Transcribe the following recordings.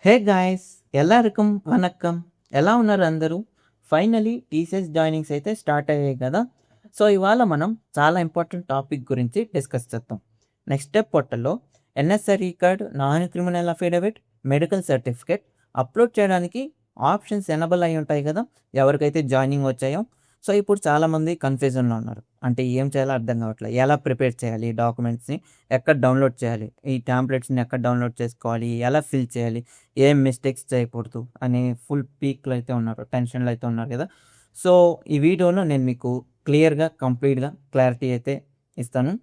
Hey guys, ఎల్లరికం vanakkam. ఎలా ఉన్నారు అందరూ? ఫైనలీ టీసీఎస్ జాయినింగ్స్ అయితే స్టార్ట్ అయ్యాయి కదా. సో ఇవాళ మనం చాలా ఇంపార్టెంట్ టాపిక్ గురించి డిస్కస్ చేద్దాం. నెక్స్ట్ స్టెప్ పోర్టల్లో ఎన్ఎస్ఆర్ఈ card, non criminal affidavit, medical certificate upload చేయడానికి ఆప్షన్స్ ఎనబుల్ అయి ఉంటాయి కదా, ఎవరికైతే జాయినింగ్ వచ్చాయో. సో ఇప్పుడు చాలామంది కన్ఫ్యూజన్లో ఉన్నారు. అంటే ఏం చేయాలో అర్థం కావట్లేదు. ఎలా ప్రిపేర్ చేయాలి, ఈ డాక్యుమెంట్స్ని ఎక్కడ డౌన్లోడ్ చేయాలి, ఈ ట్యాంప్లెట్స్ని ఎక్కడ డౌన్లోడ్ చేసుకోవాలి, ఎలా ఫిల్ చేయాలి, ఏం మిస్టేక్స్ చేయకూడదు అని ఫుల్ పీక్లో అయితే ఉన్నారు, టెన్షన్లో అయితే ఉన్నారు కదా. సో ఈ వీడియోలో నేను మీకు క్లియర్గా కంప్లీట్గా క్లారిటీ అయితే ఇస్తాను.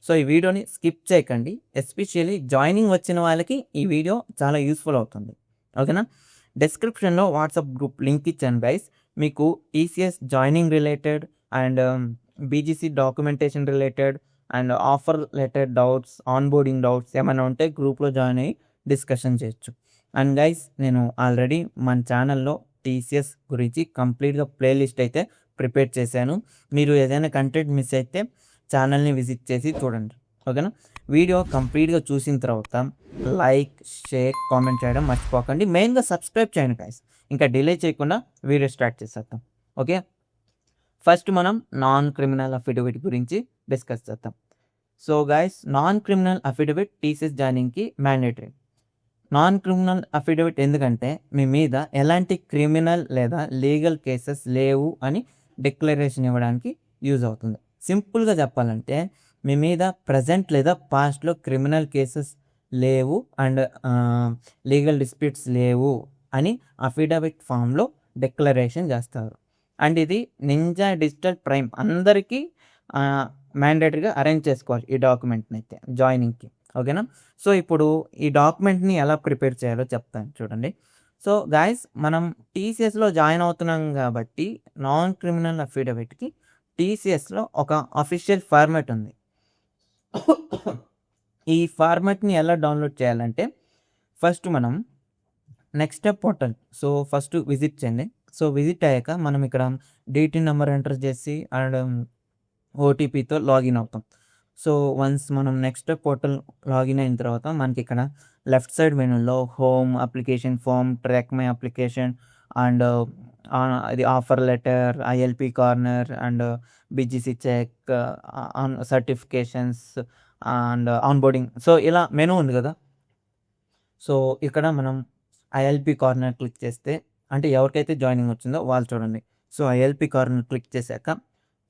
సో ఈ వీడియోని స్కిప్ చేయకండి. ఎస్పెషల్లీ జాయినింగ్ వచ్చిన వాళ్ళకి ఈ వీడియో చాలా యూస్ఫుల్ అవుతుంది. ఓకేనా? డిస్క్రిప్షన్లో వాట్సాప్ గ్రూప్ లింక్ ఇచ్చాను గైస్. మీకు TCS joining related and BGC documentation related and offer related doubts, onboarding doubts ఏమైనా ఉంటే గ్రూప్లో జాయిన్ అయ్యి డిస్కషన్ చేయొచ్చు. అండ్ గైస్, నేను ఆల్రెడీ మన ఛానల్లో టీసీఎస్ గురించి కంప్లీట్గా ప్లేలిస్ట్ అయితే ప్రిపేర్ చేశాను. మీరు ఏదైనా కంటెంట్ మిస్ అయితే ఛానల్ని విజిట్ చేసి చూడండి. ఓకేనా? వీడియో కంప్లీట్గా చూసిన తర్వాత లైక్, షేర్, కామెంట్ చేయడం మర్చిపోకండి. మెయిన్గా సబ్స్క్రైబ్ చేయండి గైస్. ఇంకా డిలే చేయకుండా వీడియో స్టార్ట్ చేసేద్దాం. ఓకే, ఫస్ట్ మనం నాన్ క్రిమినల్ అఫిడవిట్ గురించి డిస్కస్ చేద్దాం. So guys, non criminal affidavit TCS జాయినింగ్కి మ్యాండేటరీ. నాన్ క్రిమినల్ అఫిడవిట్ ఎందుకంటే మీ మీద ఎలాంటి క్రిమినల్ లేదా లీగల్ కేసెస్ లేవు అని డిక్లరేషన్ ఇవ్వడానికి యూజ్ అవుతుంది. సింపుల్గా చెప్పాలంటే మీ మీద ప్రజెంట్ లేదా పాస్ట్లో క్రిమినల్ కేసెస్ లేవు అండ్ లీగల్ డిస్ప్యూట్స్ లేవు అని అఫిడవిట్ ఫామ్లో డిక్లరేషన్ చేస్తారు. అండ్ ఇది నింజా డిజిటల్ ప్రైమ్ అందరికీ మ్యాండేటరీగా అరేంజ్ చేసుకోవాలి ఈ డాక్యుమెంట్ని అయితే జాయినింగ్కి. ఓకేనా? సో ఇప్పుడు ఈ డాక్యుమెంట్ని ఎలా ప్రిపేర్ చేయాలో చెప్తాను చూడండి. సో గాయస్, మనం టీసీఎస్లో జాయిన్ అవుతున్నాం కాబట్టి నాన్ క్రిమినల్ అఫిడవిట్కి టీసీఎస్లో ఒక అఫీషియల్ ఫార్మాట్ ఉంది. ఈ ఫార్మాట్ని ఎలా డౌన్లోడ్ చేయాలంటే ఫస్ట్ మనం next step portal. So first visit చేయండి. సో విజిట్ అయ్యాక మనం ఇక్కడ డీటీ నెంబర్ ఎంటర్ చేసి అండ్ ఓటీపీతో లాగిన్ అవుతాం. సో వన్స్ మనం నెక్స్ట్ స్టెప్ పోర్టల్ లాగిన్ అయిన తర్వాత మనకి ఇక్కడ లెఫ్ట్ సైడ్ మెనూలో home, application form, track my application and ఇది offer letter, ILP corner and BGC check, certifications and onboarding. So ఇలా మెనూ ఉంది కదా. సో ఇక్కడ మనం ఐఎల్పి కార్నర్ క్లిక్ చేస్తే, అంటే ఎవరికైతే జాయినింగ్ వచ్చిందో వాళ్ళు చూడండి. సో ఐఎల్పి కార్నర్ క్లిక్ చేశాక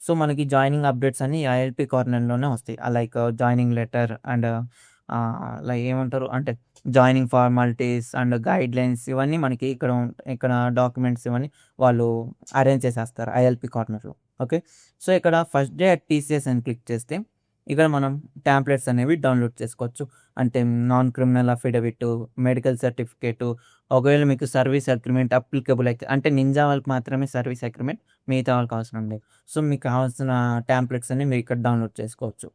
సో మనకి జాయినింగ్ అప్డేట్స్ అన్ని ఐఎల్పి కార్నర్లోనే వస్తాయి. Like joining letter and like ఏమంటారు అంటే joining formalities and guide lines ఇవన్నీ మనకి ఇక్కడ డాక్యుమెంట్స్ ఇవన్నీ వాళ్ళు అరేంజ్ చేసేస్తారు ఐఎల్పి కార్నర్లో. ఓకే, సో ఇక్కడ ఫస్ట్ డే అట్ టీసీఎస్ అని క్లిక్ చేస్తే ఇక్కడ మనం ట్యాంప్లెట్స్ అనేవి డౌన్లోడ్ చేసుకోవచ్చు. అంటే non criminal affidavit, medical certificate, ఒకవేళ మీకు సర్వీస్ అగ్రిమెంట్ అప్లికబుల్ అయితే, అంటే నింజా వాళ్ళకి మాత్రమే సర్వీస్ అగ్రిమెంట్, మిగతా వాళ్ళకి అవసరం లేదు. సో మీకు కావాల్సిన ట్యాంప్లెట్స్ అన్ని మీరు ఇక్కడ డౌన్లోడ్ చేసుకోవచ్చు.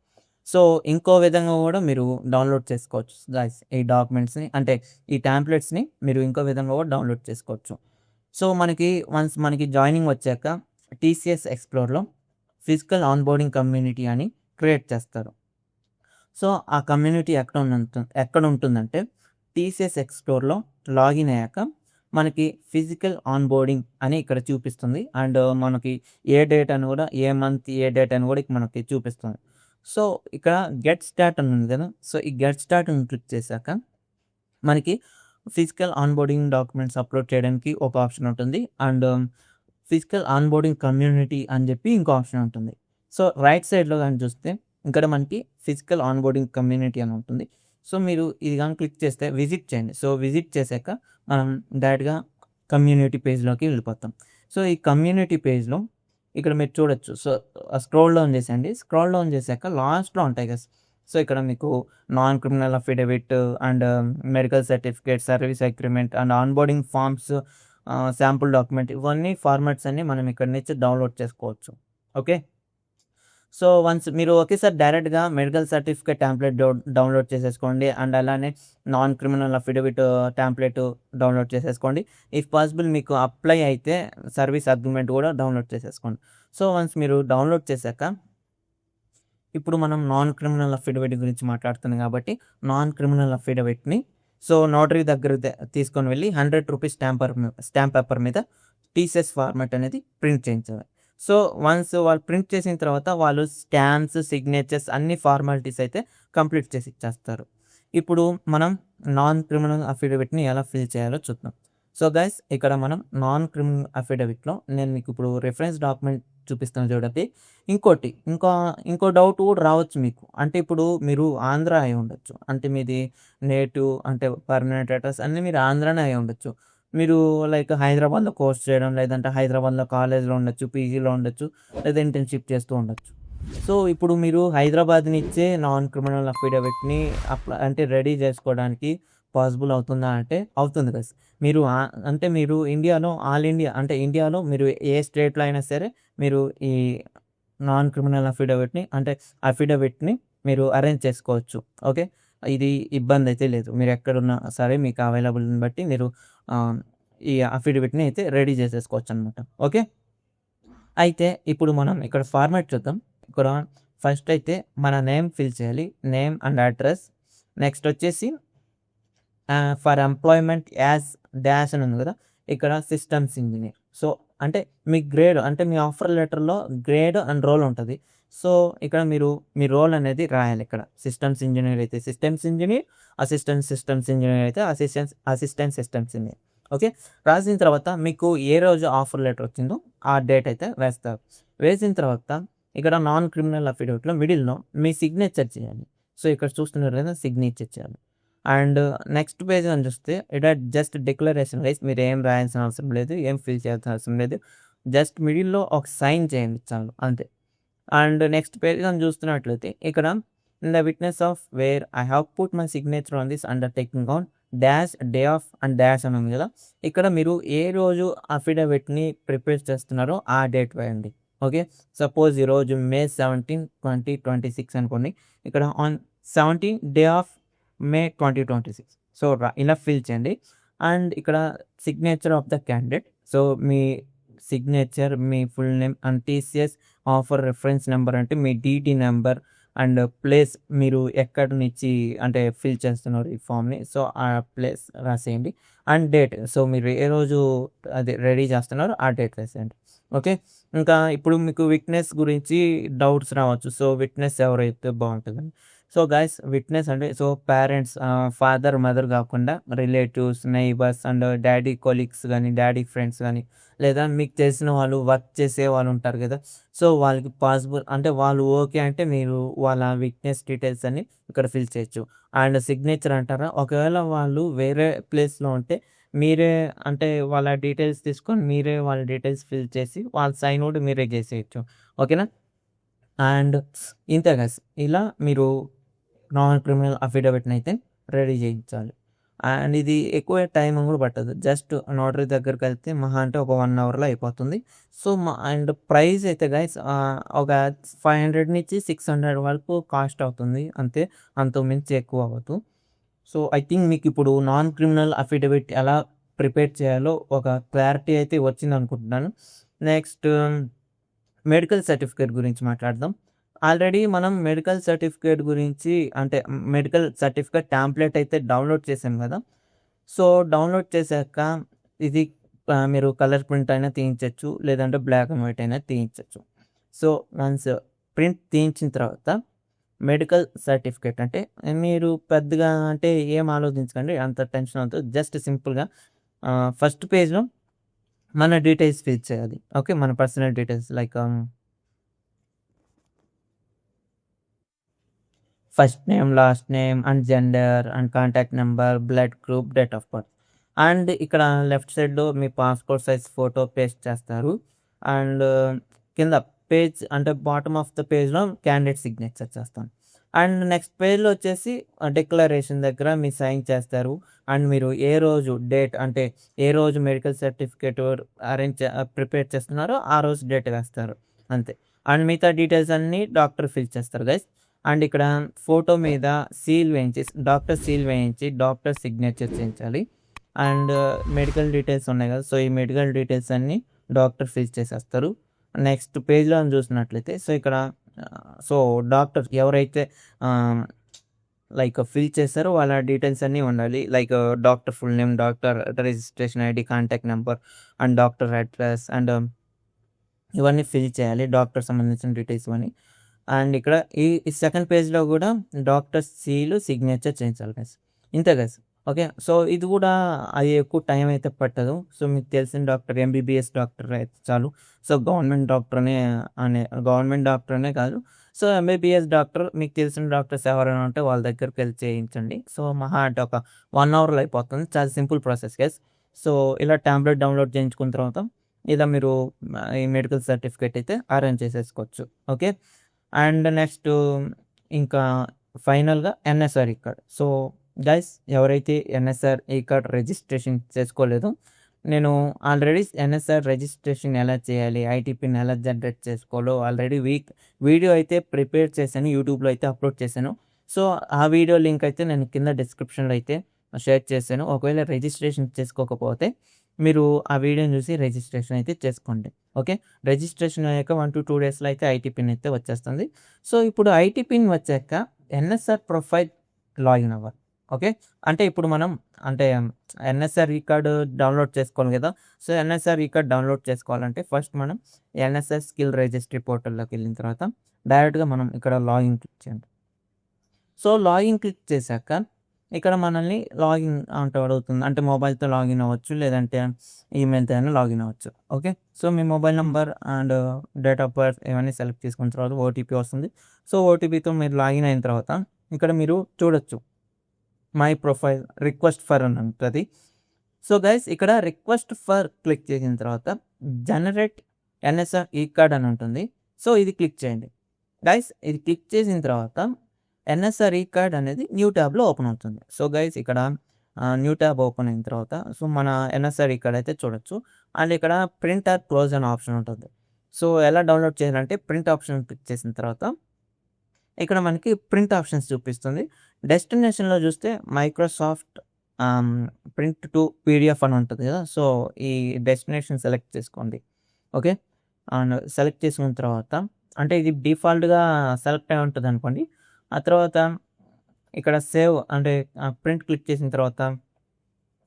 సో ఇంకో విధంగా కూడా మీరు డౌన్లోడ్ చేసుకోవచ్చు గైస్ ఈ డాక్యుమెంట్స్ని, అంటే ఈ ట్యాంప్లెట్స్ని మీరు ఇంకో విధంగా కూడా డౌన్లోడ్ చేసుకోవచ్చు. సో వన్స్ మనకి జాయినింగ్ వచ్చాక టీసీఎస్ ఎక్స్ప్లోర్లో ఫిజికల్ ఆన్బోర్డింగ్ కమ్యూనిటీ అని క్రియేట్ చేస్తారు. సో ఆ కమ్యూనిటీ ఎక్కడ ఉంటుందంటే టీసీఎస్ ఎక్స్ప్లోర్లో లాగిన్ అయ్యాక మనకి ఫిజికల్ ఆన్బోర్డింగ్ అని ఇక్కడ చూపిస్తుంది. అండ్ మనకి ఏ డేట్ అని కూడా, ఏ మంత్ ఏ డేట్ అని కూడా మనకి చూపిస్తుంది. సో ఇక్కడ గెట్ స్టార్ట్ అని ఉంది కదా. సో ఈ గెట్ స్టార్ట్ అని క్లిక్ చేశాక మనకి ఫిజికల్ ఆన్బోర్డింగ్ డాక్యుమెంట్స్ అప్లోడ్ చేయడానికి ఒక ఆప్షన్ ఉంటుంది. అండ్ ఫిజికల్ ఆన్బోర్డింగ్ కమ్యూనిటీ అని చెప్పి ఇంకో ఆప్షన్ ఉంటుంది. సో రైట్ సైడ్లో కానీ చూస్తే ఇక్కడ మనకి ఫిజికల్ ఆన్బోర్డింగ్ కమ్యూనిటీ అని ఉంటుంది. సో మీరు ఇది కానీ క్లిక్ చేస్తే విజిట్ చేయండి. సో విజిట్ చేశాక మనం డైరెక్ట్గా కమ్యూనిటీ పేజ్లోకి వెళ్ళిపోతాం. సో ఈ కమ్యూనిటీ పేజ్లో ఇక్కడ మీరు చూడొచ్చు. సో స్క్రోల్ డౌన్ చేసేయండి. స్క్రోల్ డౌన్ చేశాక లాస్ట్లో ఉంటాయి కదా. సో ఇక్కడ మీకు non criminal affidavit and medical certificate, service agreement and onboarding forms, sample document, ఇవన్నీ ఫార్మాట్స్ అన్ని మనం ఇక్కడ నుంచి డౌన్లోడ్ చేసుకోవచ్చు. ఓకే, సో వన్స్ మీరు ఒకేసారి డైరెక్ట్గా మెడికల్ సర్టిఫికేట్ ట్యాంప్లెట్ డౌన్లోడ్ చేసేసుకోండి. అండ్ అలానే non criminal affidavit template download చేసేసుకోండి. ఇఫ్ పాసిబుల్ మీకు అప్లై అయితే సర్వీస్ అగ్రిమెంట్ కూడా డౌన్లోడ్ చేసేసుకోండి. సో వన్స్ మీరు డౌన్లోడ్ చేశాక ఇప్పుడు మనం నాన్ క్రిమినల్ అఫిడవిట్ గురించి మాట్లాడుతున్నాం కాబట్టి నాన్ క్రిమినల్ అఫిడవిట్ని సో నోటరీ దగ్గర తీసుకొని వెళ్ళి 100 రూపీస్ స్టాంప్ పేపర్ మీద టీసీఎస్ ఫార్మాట్ అనేది ప్రింట్ చేయించాలి. సో వన్స్ వాళ్ళు ప్రింట్ చేసిన తర్వాత వాళ్ళు స్టాంప్స్, సిగ్నేచర్స్ అన్ని ఫార్మాలిటీస్ అయితే కంప్లీట్ చేసి ఇచ్చేస్తారు. ఇప్పుడు మనం నాన్ క్రిమినల్ అఫిడవిట్ని ఎలా ఫిల్ చేయాలో చూద్దాం. సో గైస్, ఇక్కడ మనం నాన్ క్రిమినల్ అఫిడవిట్లో నేను మీకు ఇప్పుడు రిఫరెన్స్ డాక్యుమెంట్ చూపిస్తాను చూడండి. ఇంకో డౌట్ కూడా రావచ్చు మీకు. అంటే ఇప్పుడు మీరు ఆంధ్ర అయి ఉండొచ్చు, అంటే మీది నేటివ్ అంటే పర్మనెంట్ అడ్రస్ అన్నీ మీరు ఆంధ్రానే అయి ఉండొచ్చు. మీరు లైక్ హైదరాబాద్లో కోర్స్ చేయడం, లేదంటే హైదరాబాద్లో కాలేజ్లో ఉండొచ్చు, పీజీలో ఉండొచ్చు, లేదా ఇంటర్న్షిప్ చేస్తూ ఉండొచ్చు. సో ఇప్పుడు మీరు హైదరాబాద్ నుంచే నాన్ క్రిమినల్ అఫిడవిట్ని అంటే రెడీ చేసుకోవడానికి పాసిబుల్ అవుతుందా అంటే అవుతుంది కదా. మీరు అంటే మీరు ఇండియాలో ఆల్ ఇండియా అంటే ఇండియాలో మీరు ఏ స్టేట్లో అయినా సరే మీరు ఈ నాన్ క్రిమినల్ అఫిడవిట్ని మీరు అరేంజ్ చేసుకోవచ్చు. ఓకే, ఇది ఇబ్బంది అయితే లేదు. మీరు ఎక్కడున్నా సరే మీకు అవైలబుల్ని బట్టి మీరు ఈ అఫిడవిట్ని అయితే రెడీ చేసేసుకోవచ్చు అనమాట. ఓకే, అయితే ఇప్పుడు మనం ఇక్కడ ఫార్మాట్ చూద్దాం. ఇక్కడ ఫస్ట్ అయితే మన నేమ్ ఫిల్ చేయాలి, నేమ్ అండ్ అడ్రస్. నెక్స్ట్ వచ్చేసి ఫర్ ఎంప్లాయ్మెంట్ యాజ్ డాష్ అని ఉంది కదా, ఇక్కడ సిస్టమ్స్ ఇంజనీర్. సో అంటే మీ గ్రేడ్ అంటే మీ ఆఫర్ లెటర్లో గ్రేడ్ అండ్ రోల్ ఉంటుంది. సో ఇక్కడ మీరు మీ రోల్ అనేది రాయాలి. ఇక్కడ సిస్టమ్స్ ఇంజనీర్ అయితే systems engineer, assistant systems engineer అయితే అసిస్టెంట్ సిస్టమ్స్ ఇంజనీర్. ఓకే, రాసిన తర్వాత మీకు ఏ రోజు ఆఫర్ లెటర్ వచ్చిందో ఆ డేట్ అయితే వేస్తారు. వేసిన తర్వాత ఇక్కడ నాన్ క్రిమినల్ అఫిడవిట్లో మిడిల్లో మీ సిగ్నేచర్ చేయాలి. సో ఇక్కడ చూస్తున్నారు కదా, సిగ్నేచర్ చేయాలి. అండ్ నెక్స్ట్ పేజ్ అని చూస్తే ఇక్కడ జస్ట్ డిక్లరేషన్ వైజ్ మీరు ఏం రాయాల్సిన అవసరం లేదు, ఏం ఫిల్ చేయాల్సిన అవసరం లేదు. జస్ట్ మిడిల్లో ఒక సైన్ చేయండి చాలు, అంతే. అండ్ నెక్స్ట్ పేజ్ అని చూస్తున్నట్లయితే ఇక్కడ in the witness of where I have put my signature on this undertaking on dash day of and dash అని ఉంది కదా, ఇక్కడ మీరు ఏ రోజు అఫిడవిట్ని ప్రిపేర్ చేస్తున్నారో ఆ డేట్ వేయండి. ఓకే, సపోజ్ ఈరోజు May 17, 2026 అనుకోండి. ఇక్కడ on 17 day of May 2026. So ఇలా ఫిల్ చేయండి. అండ్ ఇక్కడ signature of the candidate. So me signature, me full name and TCS offer reference number అంటే మీ డీటీ నెంబర్ అండ్ ప్లేస్ మీరు ఎక్కడి నుంచి అంటే ఫిల్ చేస్తున్నారు ఈ ఫామ్ని, సో ఆ ప్లేస్ రాసేయండి. అండ్ డేట్, సో మీరు ఏ రోజు అది రెడీ చేస్తున్నారో ఆ డేట్ రాసేయండి. ఓకే, ఇంకా ఇప్పుడు మీకు విట్నెస్ గురించి డౌట్స్ రావచ్చు. సో విట్నెస్ ఎవరైతే బాగుంటుందని. సో గైస్, విట్నెస్ అంటే సో పేరెంట్స్, ఫాదర్ మదర్ కాకుండా relatives, neighbours and daddy colleagues కానీ, డాడీ ఫ్రెండ్స్ కానీ, లేదా మీకు తెలిసిన వాళ్ళు వర్క్ చేసే వాళ్ళు ఉంటారు కదా, సో వాళ్ళకి పాసిబుల్ అంటే వాళ్ళు ఓకే అంటే మీరు వాళ్ళ విట్నెస్ డీటెయిల్స్ అన్ని ఇక్కడ ఫిల్ చేయొచ్చు. అండ్ సిగ్నేచర్ అంటారా, ఒకవేళ వాళ్ళు వేరే ప్లేస్లో ఉంటే మీరే అంటే వాళ్ళ డీటెయిల్స్ తీసుకొని మీరే వాళ్ళ డీటెయిల్స్ ఫిల్ చేసి వాళ్ళ సైన్ కూడా మీరే చేసేయచ్చు. ఓకేనా? అండ్ ఇంతే గైస్, ఇలా మీరు నాన్ క్రిమినల్ అఫిడవిట్ని అయితే రెడీ చేయించాలి. అండ్ ఇది ఎక్కువ టైం కూడా పట్టదు. జస్ట్ నోటరీ దగ్గరికి వెళ్తే మహా అంటే ఒక 1 అవర్లో అయిపోతుంది. సో అండ్ ప్రైస్ అయితే గైస్ ఒక 500 నుంచి 600 వరకు కాస్ట్ అవుతుంది అంతే, అంతకు మించి ఎక్కువ అవ్వదు. సో ఐ థింక్ మీకు ఇప్పుడు నాన్ క్రిమినల్ అఫిడవిట్ ఎలా ప్రిపేర్ చేయాలో ఒక క్లారిటీ అయితే వచ్చింది అనుకుంటున్నాను. నెక్స్ట్ మెడికల్ సర్టిఫికేట్ గురించి మాట్లాడదాం. ఆల్రెడీ మనం మెడికల్ సర్టిఫికేట్ గురించి అంటే మెడికల్ సర్టిఫికేట్ టెంప్లెట్ అయితే డౌన్లోడ్ చేసాం కదా. సో డౌన్లోడ్ చేశాక ఇది మీరు కలర్ ప్రింట్ అయినా తీయించవచ్చు, లేదంటే బ్లాక్ అండ్ వైట్ అయినా తీయించవచ్చు. సో వన్స్ ప్రింట్ తీయించిన తర్వాత మెడికల్ సర్టిఫికేట్ అంటే మీరు పెద్దగా అంటే ఏం ఆలోచించకండి, అంత టెన్షన్ అవుతుంది. జస్ట్ సింపుల్గా ఫస్ట్ పేజ్లో మన డీటెయిల్స్ ఫిల్ చేయాలి. ఓకే, మన personal details like first name, last name and gender and contact number, blood group, date of birth. And ఇక్కడ లెఫ్ట్ సైడ్లో మీ పాస్పోర్ట్ సైజ్ ఫోటో పేస్ట్ చేస్తారు. అండ్ కింద పేజ్ అంటే బాటమ్ ఆఫ్ ద పేజ్లో candidate signature చేస్తాం. And next పేజ్లో వచ్చేసి declaration దగ్గర మీ సైన్ చేస్తారు. అండ్ మీరు ఏ రోజు డేట్ అంటే ఏ రోజు మెడికల్ సర్టిఫికేట్ ప్రిపేర్ చేస్తున్నారో ఆ రోజు డేట్ వేస్తారు అంతే. అండ్ మిగతా డీటెయిల్స్ అన్నీ డాక్టర్ ఫిల్ చేస్తారు గైస్. అండ్ ఇక్కడ ఫోటో మీద డాక్టర్ సీల్ వేయించి డాక్టర్ సిగ్నేచర్ చేయించాలి. అండ్ మెడికల్ డీటెయిల్స్ ఉన్నాయి కదా, సో ఈ మెడికల్ డీటెయిల్స్ అన్నీ డాక్టర్ ఫిల్ చేసేస్తారు. నెక్స్ట్ పేజ్లో చూసినట్లయితే సో ఇక్కడ సో డాక్టర్ ఎవరైతే లైక్ ఫిల్ చేస్తారో వాళ్ళ డీటెయిల్స్ అన్నీ ఉండాలి. Like doctor full name, doctor registration ID, contact number and doctor address and ఇవన్నీ ఫిల్ చేయాలి. డాక్టర్ సంబంధించిన డీటెయిల్స్ ఇవన్నీ. అండ్ ఇక్కడ ఈ సెకండ్ పేజ్‌లో గూడా డాక్టర్ సీలు, సిగ్నేచర్ చేయించాలి గైస్. ఇంతే గైస్. ఓకే. సో, ఇది గూడా అది ఎక్కువ టైం అయితే పట్టదు. సో, మీకు తెలిసిన డాక్టర్ ఎంబీబీఎస్ డాక్టర్ అయితే చాలు. సో, గవర్నమెంట్ డాక్టర్ అనే కాదు. సో, ఎంబీబీఎస్ డాక్టర్ మీకు తెలిసిన డాక్టర్స్ ఎవరైనా ఉంటే వాళ్ళ దగ్గరికెళ్ళి చేయించండి. సో, మహా అంటే ఒక 1 అవర్‌లో అయిపోతుంది. చాలా సింపుల్ ప్రాసెస్ గైస్. సో, ఇలా టాబ్లెట్ డౌన్‌లోడ్ చేయించుకున్న తర్వాత ఇలా మీరు ఈ మెడికల్ సర్టిఫికేట్ అయితే అరేంజ్ చేసేసుకోవచ్చు. ఓకే. అండ్ నెక్స్ట్ ఇంకా ఫైనల్‌గా ఎన్ఎస్ఆర్ ఈ కార్డ్. సో, గైస్ ఎవరైతే ఎన్ఎస్ఆర్ ఈ కార్డ్ రిజిస్ట్రేషన్ చేసుకోలేదో, నేను ఆల్రెడీ ఎన్ఎస్ఆర్ రిజిస్ట్రేషన్ ఎలా చేయాలి, ఐటీపీని ఎలా జనరేట్ చేసుకోవాలో ఆల్రెడీ వీడియో అయితే ప్రిపేర్ చేశాను. యూట్యూబ్‌లో అయితే అప్లోడ్ చేశాను. సో, ఆ వీడియో లింక్ అయితే నేను కింద డిస్క్రిప్షన్‌లో అయితే షేర్ చేశాను. ఒకవేళ రిజిస్ట్రేషన్ చేసుకోకపోతే మీరు ఆ వీడియోని చూసి రిజిస్ట్రేషన్ అయితే చేసుకోండి. ఓకే. రిజిస్ట్రేషన్ అయ్యాక 1-2 డేస్‌లో అయితే ఐటీ పిన్ అయితే వచ్చేస్తుంది. సో, ఇప్పుడు ఐటీ పిన్ వచ్చాక ఎన్ఎస్ఆర్ ప్రొఫైల్ లాగిన్ అవ్వాలి. ఓకే. అంటే ఇప్పుడు మనం అంటే ఎన్ఎస్ఆర్ ఈ కార్డ్ డౌన్లోడ్ చేసుకోవాలి కదా! సో, ఎన్ఎస్ఆర్ ఈ కార్డ్ డౌన్లోడ్ చేసుకోవాలంటే ఫస్ట్ మనం ఎన్ఎస్ఆర్ స్కిల్ రిజిస్ట్రీ పోర్టల్‌లోకి వెళ్ళిన తర్వాత డైరెక్ట్‌గా మనం ఇక్కడ లాగిన్ క్లిక్ చేయండి. సో, లాగిన్ క్లిక్ చేశాక ఇక్కడ మనల్ని లాగిన్ అంటే అడుగుతుంది. అంటే మొబైల్‌తో లాగిన్ అవ్వచ్చు. లేదంటే ఈమెయిల్‌తో అయినా లాగిన్ అవ్వచ్చు. Okay. So, me mobile number and date of birth ఇవన్నీ సెలెక్ట్ చేసుకున్న తర్వాత ఓటీపీ వస్తుంది. సో, ఓటీపీతో మీరు లాగిన్ అయిన తర్వాత ఇక్కడ మీరు చూడొచ్చు. మై ప్రొఫైల్ రిక్వెస్ట్ ఫర్ అని ఉంటది. సో, గైస్ ఇక్కడ రిక్వెస్ట్ ఫర్ క్లిక్ చేసిన తర్వాత జనరేట్ ఎన్ఎస్ఆర్ ఈ కార్డ్ అని ఉంటుంది. సో, ఇది క్లిక్ చేయండి. గైస్ ఇది క్లిక్ చేసిన తర్వాత ఎన్ఎస్ఆర్ ఈ కార్డ్ అనేది న్యూ ట్యాబ్‌లో ఓపెన్ అవుతుంది. సో, గైస్ ఇక్కడ న్యూ ట్యాబ్ ఓపెన్ అయిన తర్వాత సో, మన ఎన్ఎస్ఆర్ ఈ కార్డ్ అయితే చూడొచ్చు. అండ్ ఇక్కడ ప్రింట్ ఆర్ క్లోజ్ అనే ఆప్షన్ ఉంటుంది. సో, ఎలా డౌన్లోడ్ చేయాలంటే ప్రింట్ ఆప్షన్ క్లిక్ చేసిన తర్వాత ఇక్కడ మనకి ప్రింట్ ఆప్షన్స్ చూపిస్తుంది. డెస్టినేషన్‌లో చూస్తే మైక్రోసాఫ్ట్ ప్రింట్ టు పీడీఎఫ్ అని ఉంటుంది కదా! సో, ఈ డెస్టినేషన్ సెలెక్ట్ చేసుకోండి. ఓకే. అండ్ సెలెక్ట్ చేసుకున్న తర్వాత అంటే ఇది డిఫాల్ట్‌గా సెలెక్ట్ అయి ఉంటదనుకోండి. ఆ తర్వాత ఇక్కడ సేవ్ అంటే ప్రింట్ క్లిక్ చేసిన తర్వాత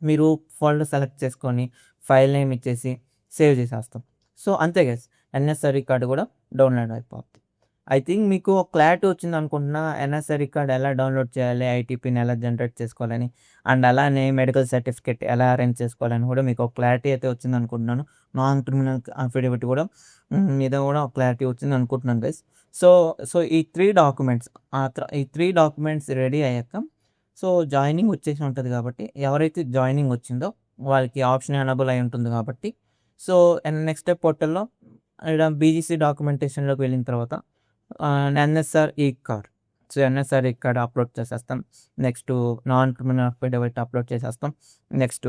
మీరు ఫోల్డర్ సెలెక్ట్ చేసుకొని ఫైల్ నేమ్ ఇచ్చేసి సేవ్ చేసేస్తాం. సో, అంతే గైస్ ఎన్ఎస్ఆర్ ఈ కార్డ్ కూడా డౌన్లోడ్ అయిపోద్ది. ఐ థింక్ మీకు క్లారిటీ వచ్చిందనుకుంటున్నా. ఎన్ఎస్ఆర్ ఈ కార్డ్ ఎలా డౌన్లోడ్ చేయాలి, ఐటీ పిన్ ఎలా జనరేట్ చేసుకోవాలని అండ్ అలానే మెడికల్ సర్టిఫికేట్ ఎలా అరేంజ్ చేసుకోవాలని కూడా మీకు ఒక క్లారిటీ అయితే వచ్చిందనుకుంటున్నాను. నాన్ క్రిమినల్ అఫిడవిట్ కూడా మీద కూడా ఒక క్లారిటీ వచ్చిందనుకుంటున్నాను గైస్. సో, ఈ 3 డాక్యుమెంట్స్ ఈ 3 డాక్యుమెంట్స్ రెడీ అయ్యాక సో, జాయినింగ్ వచ్చేసి ఉంటది కాబట్టి ఎవరైతే జాయినింగ్ వచ్చిందో వాళ్ళకి ఆప్షన్ ఎనేబుల్ అయి ఉంటుంది కాబట్టి సో, నెక్స్ట్ స్టెప్ పోర్టల్‌లో ఈడ బీజీసీ డాక్యుమెంటేషన్‌లోకి వెళ్ళిన తర్వాత ఎన్ఎస్ఆర్ ఈ కార్డ్. సో, ఎన్ఎస్ఆర్ ఈ కార్డ్ అప్లోడ్ చేసేస్తాం. Next non criminal affidavit upload చేసేస్తాం. నెక్స్ట్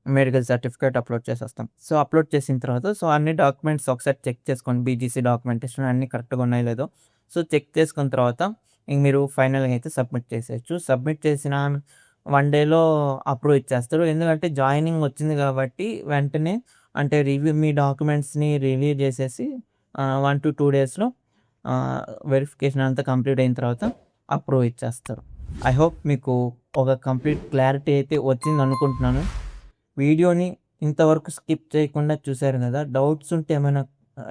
మెడికల్ సర్టిఫికేట్ అప్లోడ్ చేసేస్తాం. సో, అప్లోడ్ చేసిన తర్వాత సో, అన్ని డాక్యుమెంట్స్ ఒకసారి చెక్ చేసుకోండి. బీజీసీ డాక్యుమెంటేషన్ అన్నీ కరెక్ట్‌గా ఉన్నాయో లేదో. సో, చెక్ చేసుకున్న తర్వాత ఇంక మీరు ఫైనల్‌గా అయితే సబ్మిట్ చేసేయొచ్చు. సబ్మిట్ చేసిన 1 డేలో అప్రూవ్ ఇచ్చేస్తారు. ఎందుకంటే జాయినింగ్ వచ్చింది కాబట్టి వెంటనే అంటే మీ డాక్యుమెంట్స్‌ని రివ్యూ చేసేసి 1-2 డేస్‌లో వెరిఫికేషన్ అంతా కంప్లీట్ అయిన తర్వాత అప్రూవ్ ఇచ్చేస్తారు. ఐ హోప్ మీకు ఒక కంప్లీట్ క్లారిటీ అయితే వచ్చిందనుకుంటున్నాను. వీడియోని ఇంతవరకు స్కిప్ చేయకుండా చూశారు కదా!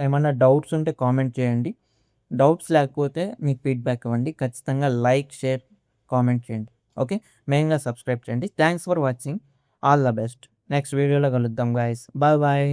ఏమన్నా డౌట్స్ ఉంటే కామెంట్ చేయండి. డౌట్స్ లేకపోతే మీకు ఫీడ్‌బ్యాక్ ఇవ్వండి. ఖచ్చితంగా లైక్, షేర్, కామెంట్ చేయండి. ఓకే. మెయిన్‌గా సబ్స్క్రైబ్ చేయండి. Thanks for watching. All the best. Next వీడియోలో కలుద్దాం గైస్. బాయ్.